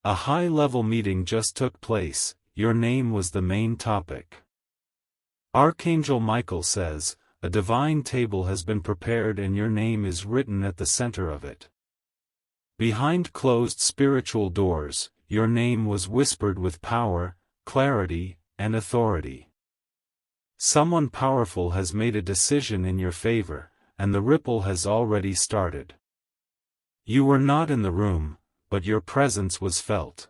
A high-level meeting just took place. Your name was the main topic. Archangel Michael says, a divine table has been prepared and your name is written at the center of it. Behind closed spiritual doors, your name was whispered with power, clarity, and authority. Someone powerful has made a decision in your favor, and the ripple has already started. You were not in the room, but your presence was felt.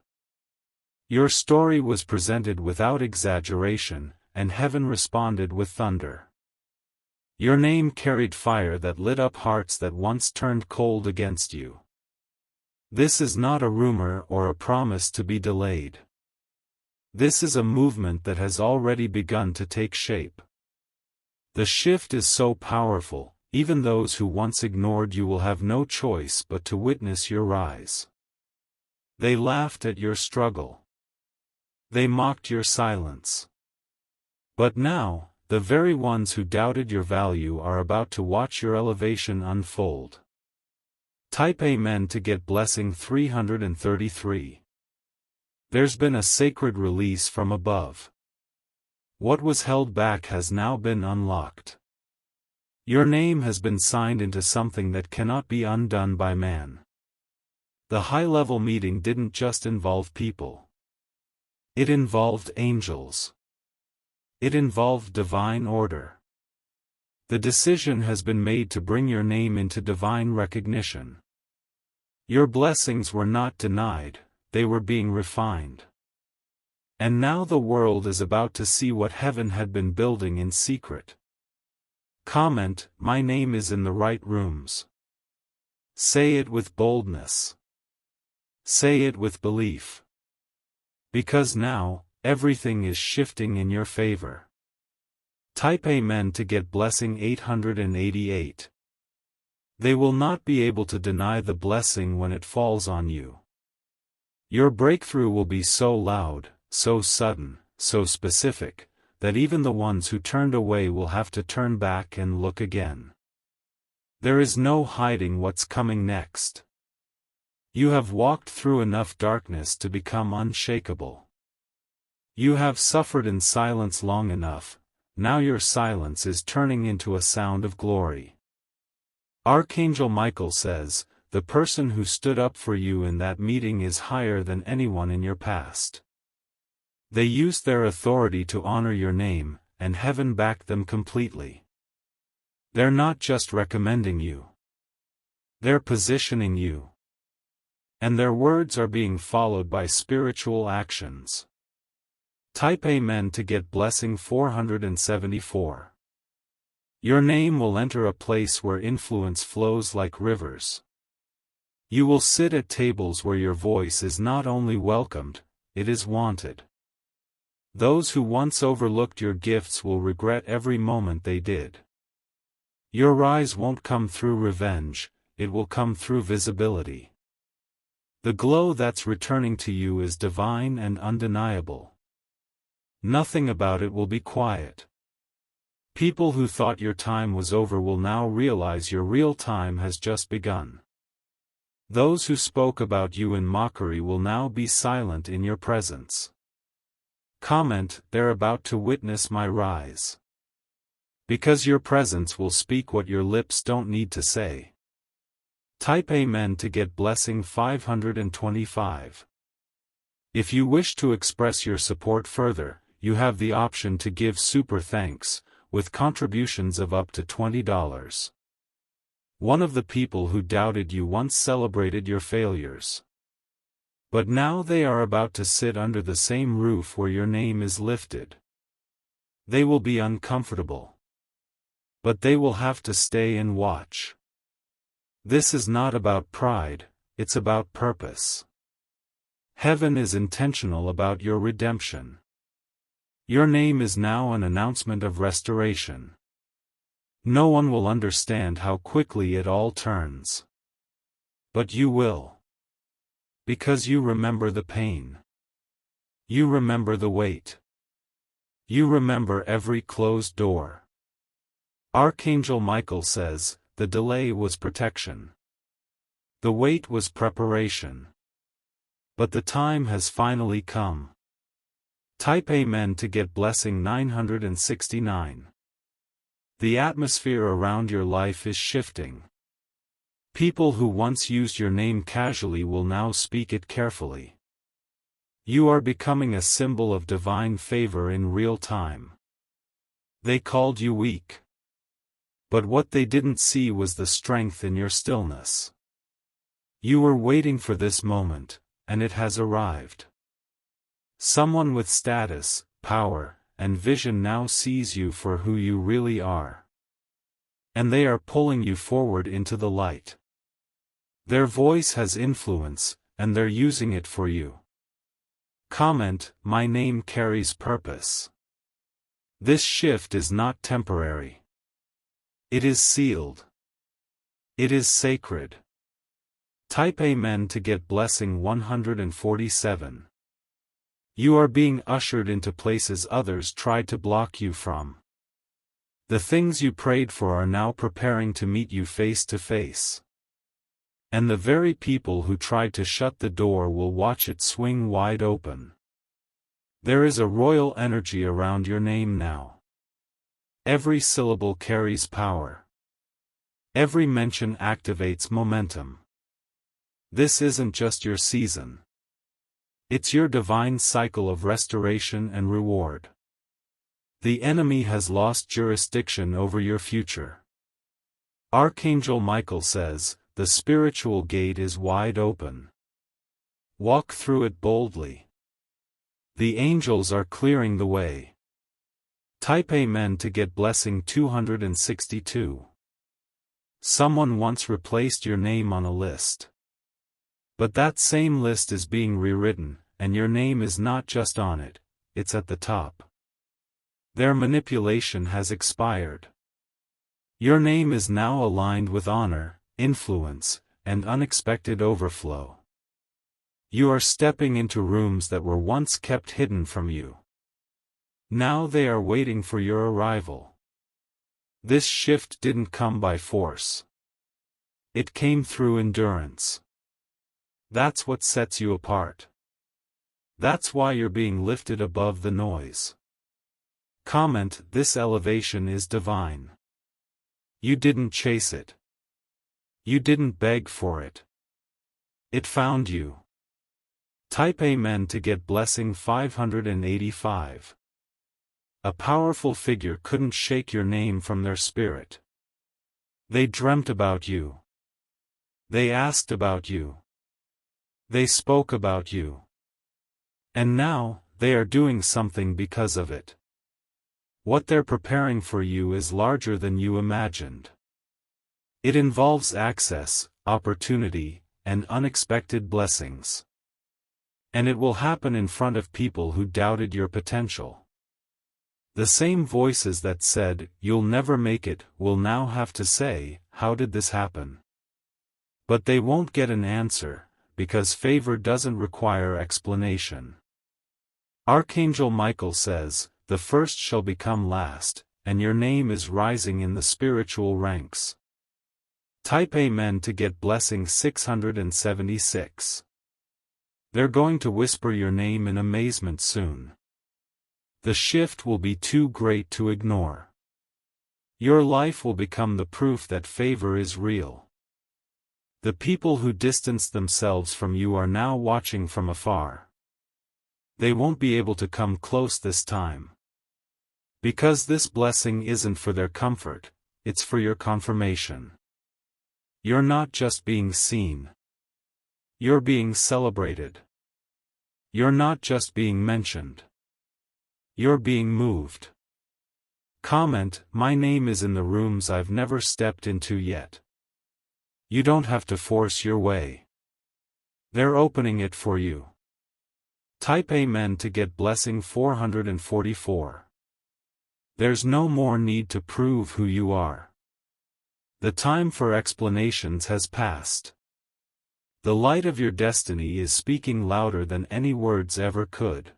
Your story was presented without exaggeration, and heaven responded with thunder. Your name carried fire that lit up hearts that once turned cold against you. This is not a rumor or a promise to be delayed. This is a movement that has already begun to take shape. The shift is so powerful, even those who once ignored you will have no choice but to witness your rise. They laughed at your struggle. They mocked your silence. But now, the very ones who doubted your value are about to watch your elevation unfold. Type Amen to get blessing 333. There's been a sacred release from above. What was held back has now been unlocked. Your name has been signed into something that cannot be undone by man. The high-level meeting didn't just involve people. It involved angels. It involved divine order. The decision has been made to bring your name into divine recognition. Your blessings were not denied, they were being refined. And now the world is about to see what heaven had been building in secret. Comment, my name is in the right rooms. Say it with boldness. Say it with belief. Because now, everything is shifting in your favor. Type Amen to get blessing 888. They will not be able to deny the blessing when it falls on you. Your breakthrough will be so loud, so sudden, so specific, that even the ones who turned away will have to turn back and look again. There is no hiding what's coming next. You have walked through enough darkness to become unshakable. You have suffered in silence long enough, now your silence is turning into a sound of glory. Archangel Michael says, the person who stood up for you in that meeting is higher than anyone in your past. They used their authority to honor your name, and heaven backed them completely. They're not just recommending you. They're positioning you. And their words are being followed by spiritual actions. Type Amen to get blessing 474. Your name will enter a place where influence flows like rivers. You will sit at tables where your voice is not only welcomed, it is wanted. Those who once overlooked your gifts will regret every moment they did. Your rise won't come through revenge, it will come through visibility. The glow that's returning to you is divine and undeniable. Nothing about it will be quiet. People who thought your time was over will now realize your real time has just begun. Those who spoke about you in mockery will now be silent in your presence. Comment, they're about to witness my rise. Because your presence will speak what your lips don't need to say. Type Amen to get blessing 525. If you wish to express your support further, you have the option to give super thanks, with contributions of up to $20. One of the people who doubted you once celebrated your failures. But now they are about to sit under the same roof where your name is lifted. They will be uncomfortable. But they will have to stay and watch. This is not about pride, it's about purpose. Heaven is intentional about your redemption. Your name is now an announcement of restoration. No one will understand how quickly it all turns. But you will. Because you remember the pain. You remember the weight. You remember every closed door. Archangel Michael says, the delay was protection. The wait was preparation. But the time has finally come. Type Amen to get blessing 969. The atmosphere around your life is shifting. People who once used your name casually will now speak it carefully. You are becoming a symbol of divine favor in real time. They called you weak. But what they didn't see was the strength in your stillness. You were waiting for this moment, and it has arrived. Someone with status, power, and vision now sees you for who you really are. And they are pulling you forward into the light. Their voice has influence, and they're using it for you. Comment, my name carries purpose. This shift is not temporary. It is sealed. It is sacred. Type Amen to get blessing 147. You are being ushered into places others tried to block you from. The things you prayed for are now preparing to meet you face to face. And the very people who tried to shut the door will watch it swing wide open. There is a royal energy around your name now. Every syllable carries power. Every mention activates momentum. This isn't just your season. It's your divine cycle of restoration and reward. The enemy has lost jurisdiction over your future. Archangel Michael says, the spiritual gate is wide open. Walk through it boldly. The angels are clearing the way. Type Amen to get blessing 262. Someone once replaced your name on a list. But that same list is being rewritten, and your name is not just on it, it's at the top. Their manipulation has expired. Your name is now aligned with honor, influence, and unexpected overflow. You are stepping into rooms that were once kept hidden from you. Now they are waiting for your arrival. This shift didn't come by force. It came through endurance. That's what sets you apart. That's why you're being lifted above the noise. Comment, this elevation is divine. You didn't chase it. You didn't beg for it. It found you. Type Amen to get blessing 585. A powerful figure couldn't shake your name from their spirit. They dreamt about you. They asked about you. They spoke about you. And now, they are doing something because of it. What they're preparing for you is larger than you imagined. It involves access, opportunity, and unexpected blessings. And it will happen in front of people who doubted your potential. The same voices that said, "You'll never make it," will now have to say, "How did this happen?" But they won't get an answer, because favor doesn't require explanation. Archangel Michael says, the first shall become last, and your name is rising in the spiritual ranks. Type Amen to get blessing 676. They're going to whisper your name in amazement soon. The shift will be too great to ignore. Your life will become the proof that favor is real. The people who distanced themselves from you are now watching from afar. They won't be able to come close this time. Because this blessing isn't for their comfort, it's for your confirmation. You're not just being seen. You're being celebrated. You're not just being mentioned. You're being moved. Comment, my name is in the rooms I've never stepped into yet. You don't have to force your way. They're opening it for you. Type Amen to get blessing 444. There's no more need to prove who you are. The time for explanations has passed. The light of your destiny is speaking louder than any words ever could.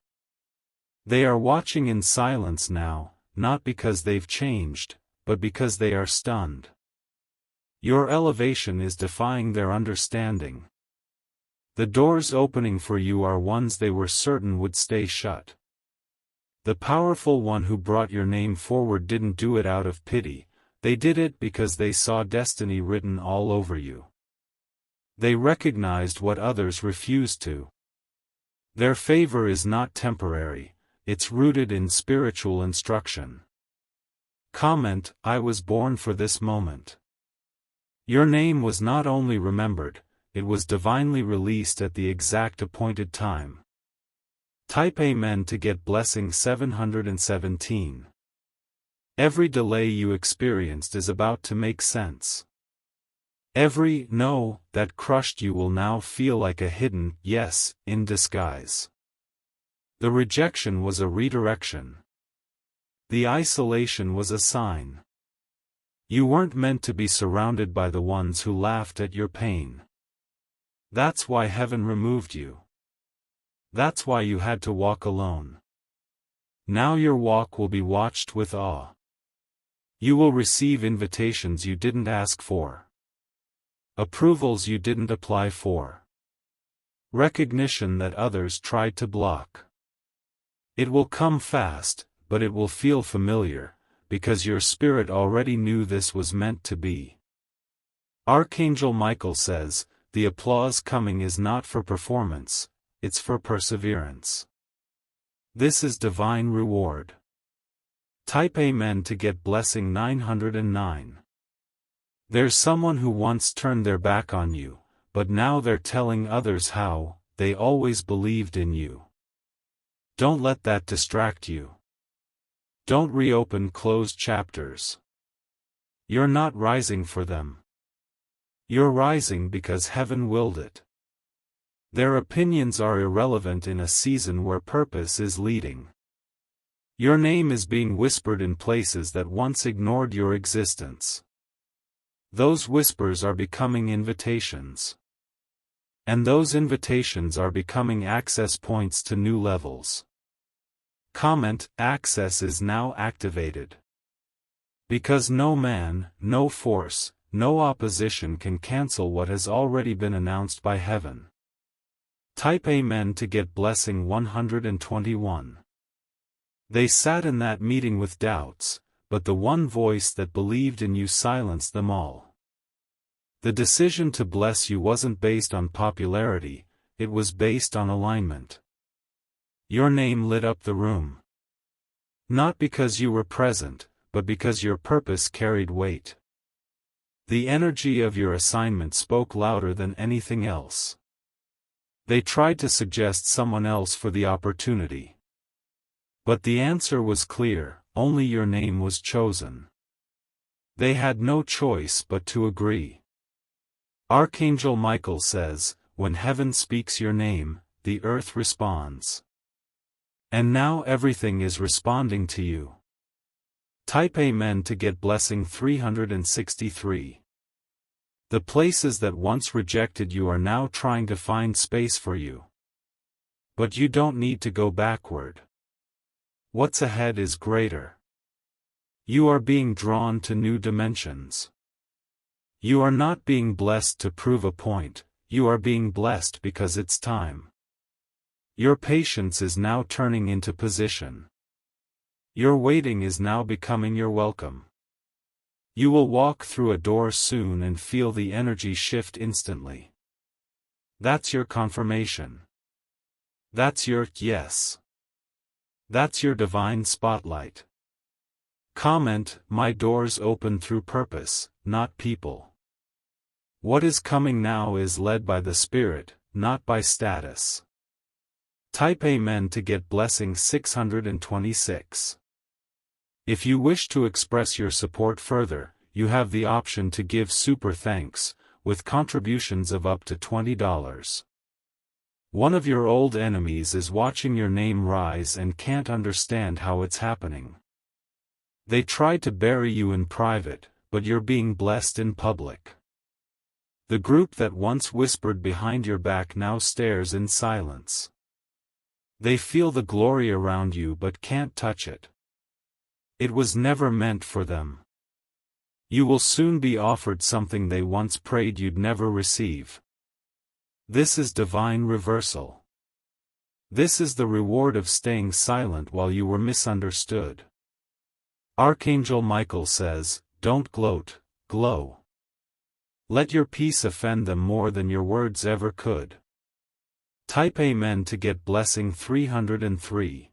They are watching in silence now, not because they've changed, but because they are stunned. Your elevation is defying their understanding. The doors opening for you are ones they were certain would stay shut. The powerful one who brought your name forward didn't do it out of pity, they did it because they saw destiny written all over you. They recognized what others refused to. Their favor is not temporary, it's rooted in spiritual instruction. Comment, I was born for this moment. Your name was not only remembered, it was divinely released at the exact appointed time. Type Amen to get blessing 717. Every delay you experienced is about to make sense. Every no that crushed you will now feel like a hidden yes in disguise. The rejection was a redirection. The isolation was a sign. You weren't meant to be surrounded by the ones who laughed at your pain. That's why heaven removed you. That's why you had to walk alone. Now your walk will be watched with awe. You will receive invitations you didn't ask for. Approvals you didn't apply for. Recognition that others tried to block. It will come fast, but it will feel familiar, because your spirit already knew this was meant to be. Archangel Michael says, the applause coming is not for performance, it's for perseverance. This is divine reward. Type Amen to get blessing 909. There's someone who once turned their back on you, but now they're telling others how they always believed in you. Don't let that distract you. Don't reopen closed chapters. You're not rising for them. You're rising because heaven willed it. Their opinions are irrelevant in a season where purpose is leading. Your name is being whispered in places that once ignored your existence. Those whispers are becoming invitations. And those invitations are becoming access points to new levels. Comment, access is now activated. Because no man, no force, no opposition can cancel what has already been announced by heaven. Type Amen to get blessing 121. They sat in that meeting with doubts, but the one voice that believed in you silenced them all. The decision to bless you wasn't based on popularity, it was based on alignment. Your name lit up the room. Not because you were present, but because your purpose carried weight. The energy of your assignment spoke louder than anything else. They tried to suggest someone else for the opportunity. But the answer was clear, only your name was chosen. They had no choice but to agree. Archangel Michael says, when heaven speaks your name, the earth responds. And now everything is responding to you. Type Amen to get blessing 363. The places that once rejected you are now trying to find space for you. But you don't need to go backward. What's ahead is greater. You are being drawn to new dimensions. You are not being blessed to prove a point, you are being blessed because it's time. Your patience is now turning into position. Your waiting is now becoming your welcome. You will walk through a door soon and feel the energy shift instantly. That's your confirmation. That's your yes. That's your divine spotlight. Comment, my doors open through purpose, not people. What is coming now is led by the Spirit, not by status. Type Amen to get blessing 626. If you wish to express your support further, you have the option to give super thanks, with contributions of up to $20. One of your old enemies is watching your name rise and can't understand how it's happening. They tried to bury you in private, but you're being blessed in public. The group that once whispered behind your back now stares in silence. They feel the glory around you but can't touch it. It was never meant for them. You will soon be offered something they once prayed you'd never receive. This is divine reversal. This is the reward of staying silent while you were misunderstood. Archangel Michael says, don't gloat, glow. Let your peace offend them more than your words ever could. Type Amen to get blessing 303.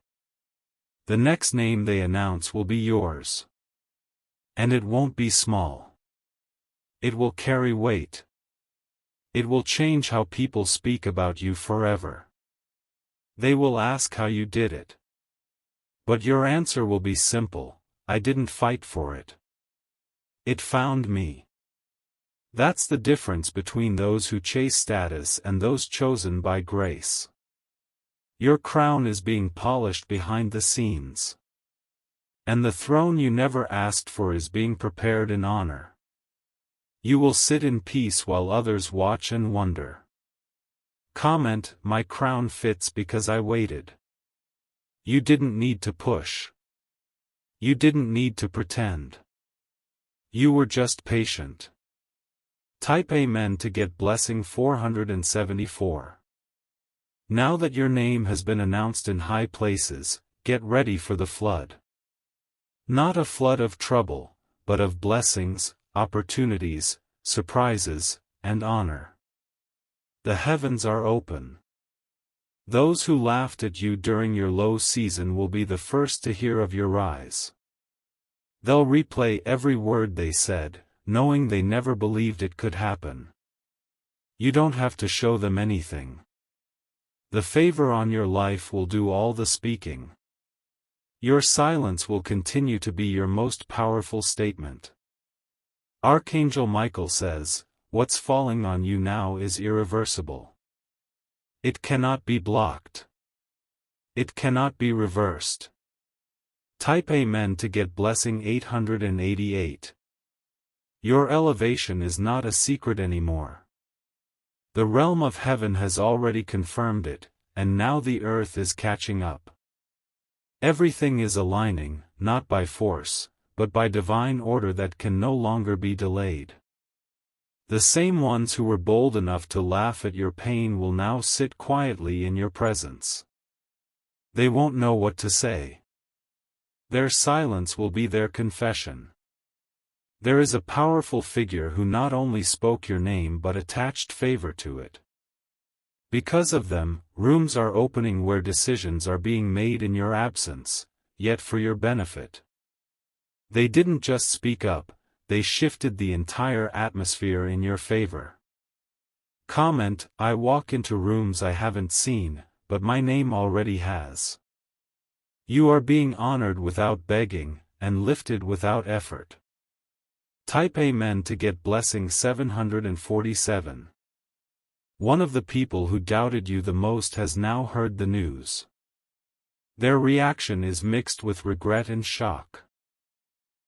The next name they announce will be yours. And it won't be small. It will carry weight. It will change how people speak about you forever. They will ask how you did it. But your answer will be simple: I didn't fight for it. It found me. That's the difference between those who chase status and those chosen by grace. Your crown is being polished behind the scenes. And the throne you never asked for is being prepared in honor. You will sit in peace while others watch and wonder. Comment, my crown fits because I waited. You didn't need to push. You didn't need to pretend. You were just patient. Type Amen to get blessing 474. Now that your name has been announced in high places, get ready for the flood. Not a flood of trouble, but of blessings, opportunities, surprises, and honor. The heavens are open. Those who laughed at you during your low season will be the first to hear of your rise. They'll replay every word they said, knowing they never believed it could happen. You don't have to show them anything. The favor on your life will do all the speaking. Your silence will continue to be your most powerful statement. Archangel Michael says, what's falling on you now is irreversible. It cannot be blocked. It cannot be reversed. Type Amen to get blessing 888. Your elevation is not a secret anymore. The realm of heaven has already confirmed it, and now the earth is catching up. Everything is aligning, not by force, but by divine order that can no longer be delayed. The same ones who were bold enough to laugh at your pain will now sit quietly in your presence. They won't know what to say. Their silence will be their confession. There is a powerful figure who not only spoke your name but attached favor to it. Because of them, rooms are opening where decisions are being made in your absence, yet for your benefit. They didn't just speak up, they shifted the entire atmosphere in your favor. Comment, I walk into rooms I haven't seen, but my name already has. You are being honored without begging, and lifted without effort. Type Amen to get blessing 747. One of the people who doubted you the most has now heard the news. Their reaction is mixed with regret and shock.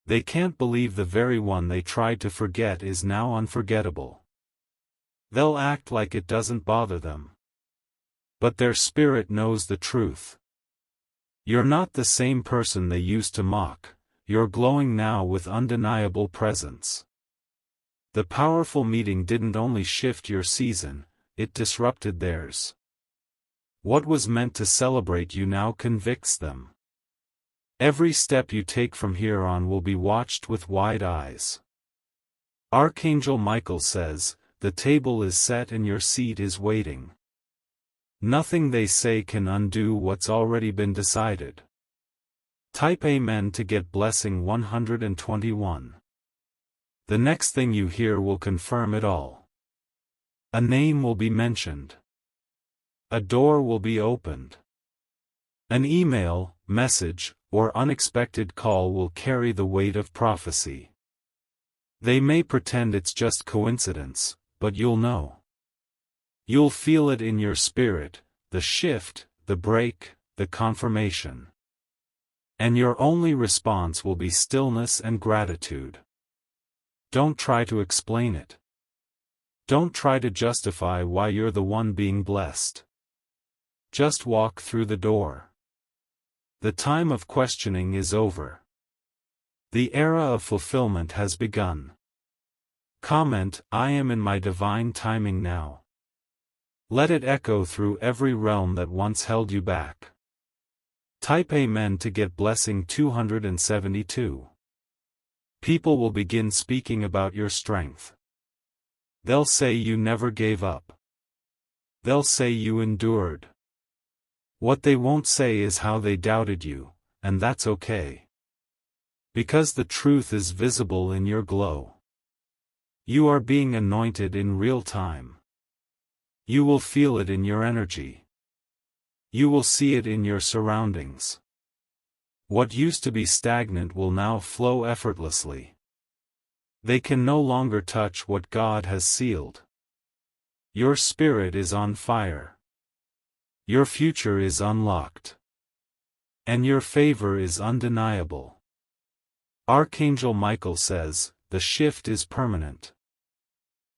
They can't believe the very one they tried to forget is now unforgettable. They'll act like it doesn't bother them. But their spirit knows the truth. You're not the same person they used to mock, you're glowing now with undeniable presence. The powerful meeting didn't only shift your season, it disrupted theirs. What was meant to celebrate you now convicts them. Every step you take from here on will be watched with wide eyes. Archangel Michael says, the table is set and your seat is waiting. Nothing they say can undo what's already been decided. Type Amen to get blessing 121. The next thing you hear will confirm it all. A name will be mentioned. A door will be opened. An email, message, or unexpected call will carry the weight of prophecy. They may pretend it's just coincidence, but you'll know. You'll feel it in your spirit, the shift, the break, the confirmation. And your only response will be stillness and gratitude. Don't try to explain it. Don't try to justify why you're the one being blessed. Just walk through the door. The time of questioning is over. The era of fulfillment has begun. Comment, I am in my divine timing now. Let it echo through every realm that once held you back. Type Amen to get blessing 272. People will begin speaking about your strength. They'll say you never gave up. They'll say you endured. What they won't say is how they doubted you, and that's okay. Because the truth is visible in your glow. You are being anointed in real time. You will feel it in your energy. You will see it in your surroundings. What used to be stagnant will now flow effortlessly. They can no longer touch what God has sealed. Your spirit is on fire. Your future is unlocked. And your favor is undeniable. Archangel Michael says, the shift is permanent.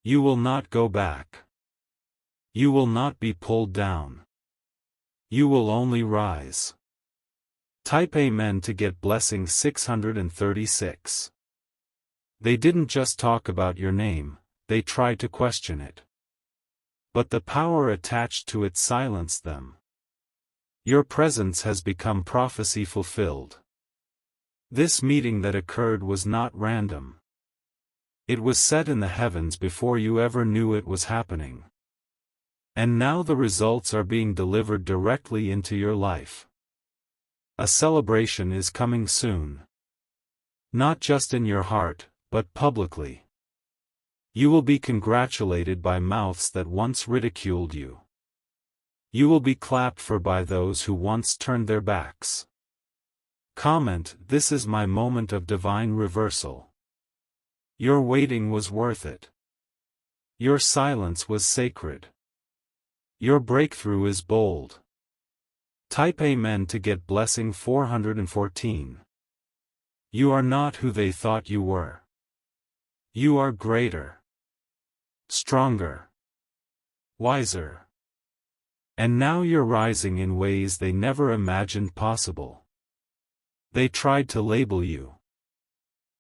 You will not go back. You will not be pulled down. You will only rise. Type Amen to get blessing 636. They didn't just talk about your name, they tried to question it. But the power attached to it silenced them. Your presence has become prophecy fulfilled. This meeting that occurred was not random. It was set in the heavens before you ever knew it was happening. And now the results are being delivered directly into your life. A celebration is coming soon. Not just in your heart, but publicly. You will be congratulated by mouths that once ridiculed you. You will be clapped for by those who once turned their backs. Comment, this is my moment of divine reversal. Your waiting was worth it. Your silence was sacred. Your breakthrough is bold. Type Amen to get blessing 414. You are not who they thought you were. You are greater, stronger, wiser. And now you're rising in ways they never imagined possible. They tried to label you.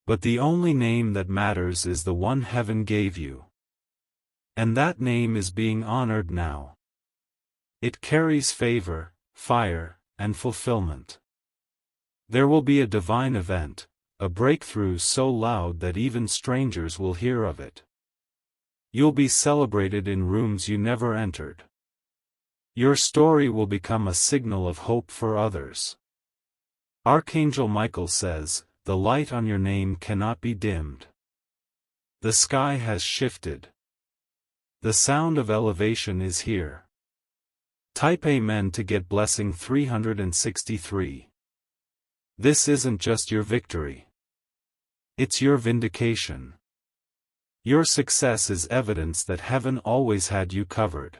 But the only name that matters is the one heaven gave you. And that name is being honored now. It carries favor, fire, and fulfillment. There will be a divine event, a breakthrough so loud that even strangers will hear of it. You'll be celebrated in rooms you never entered. Your story will become a signal of hope for others. Archangel Michael says, the light on your name cannot be dimmed. The sky has shifted. The sound of elevation is here. Type Amen to get blessing 363. This isn't just your victory. It's your vindication. Your success is evidence that heaven always had you covered.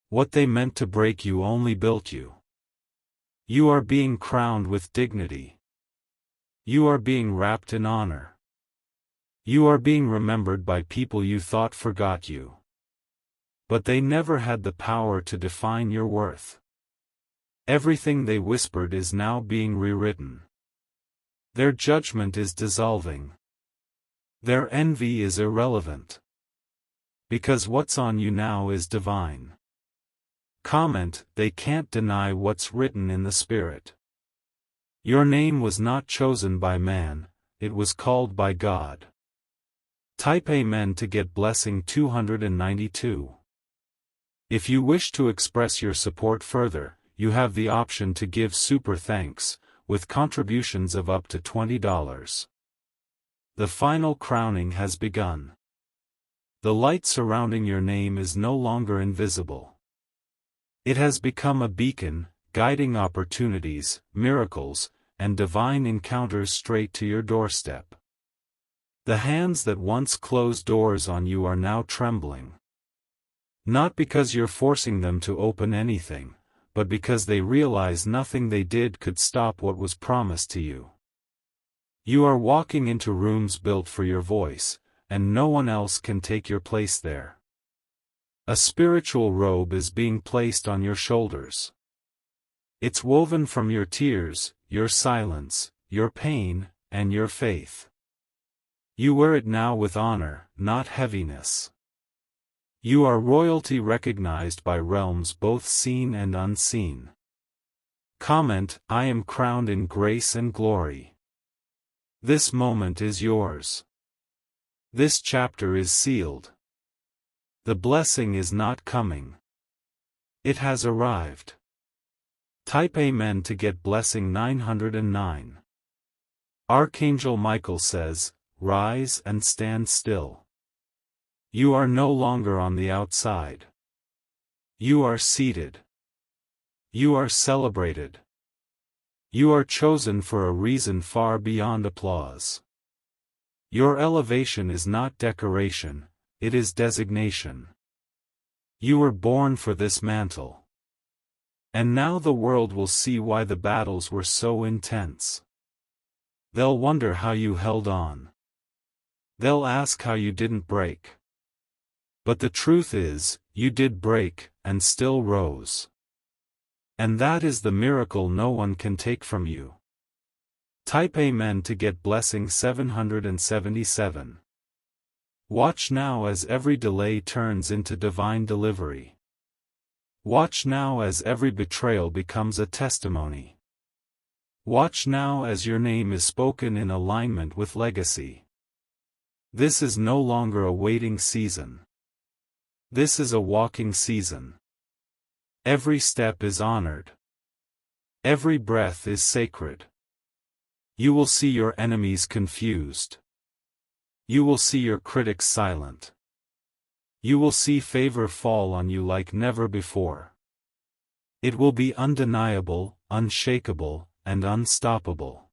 What they meant to break you only built you. You are being crowned with dignity. You are being wrapped in honor. You are being remembered by people you thought forgot you. But they never had the power to define your worth. Everything they whispered is now being rewritten. Their judgment is dissolving. Their envy is irrelevant. Because what's on you now is divine. Comment, they can't deny what's written in the Spirit. Your name was not chosen by man, it was called by God. Type Amen to get blessing 292. If you wish to express your support further, you have the option to give super thanks, with contributions of up to $20. The final crowning has begun. The light surrounding your name is no longer invisible. It has become a beacon, guiding opportunities, miracles, and divine encounters straight to your doorstep. The hands that once closed doors on you are now trembling. Not because you're forcing them to open anything, but because they realize nothing they did could stop what was promised to you. You are walking into rooms built for your voice, and no one else can take your place there. A spiritual robe is being placed on your shoulders. It's woven from your tears, your silence, your pain, and your faith. You wear it now with honor, not heaviness. You are royalty recognized by realms both seen and unseen. Comment, I am crowned in grace and glory. This moment is yours. This chapter is sealed. The blessing is not coming. It has arrived. Type Amen to get blessing 909. Archangel Michael says, rise and stand still. You are no longer on the outside. You are seated. You are celebrated. You are chosen for a reason far beyond applause. Your elevation is not decoration, it is designation. You were born for this mantle. And now the world will see why the battles were so intense. They'll wonder how you held on. They'll ask how you didn't break. But the truth is, you did break, and still rose. And that is the miracle no one can take from you. Type Amen to get blessing 777. Watch now as every delay turns into divine delivery. Watch now as every betrayal becomes a testimony. Watch now as your name is spoken in alignment with legacy. This is no longer a waiting season. This is a walking season. Every step is honored. Every breath is sacred. You will see your enemies confused. You will see your critics silent. You will see favor fall on you like never before. It will be undeniable, unshakable, and unstoppable.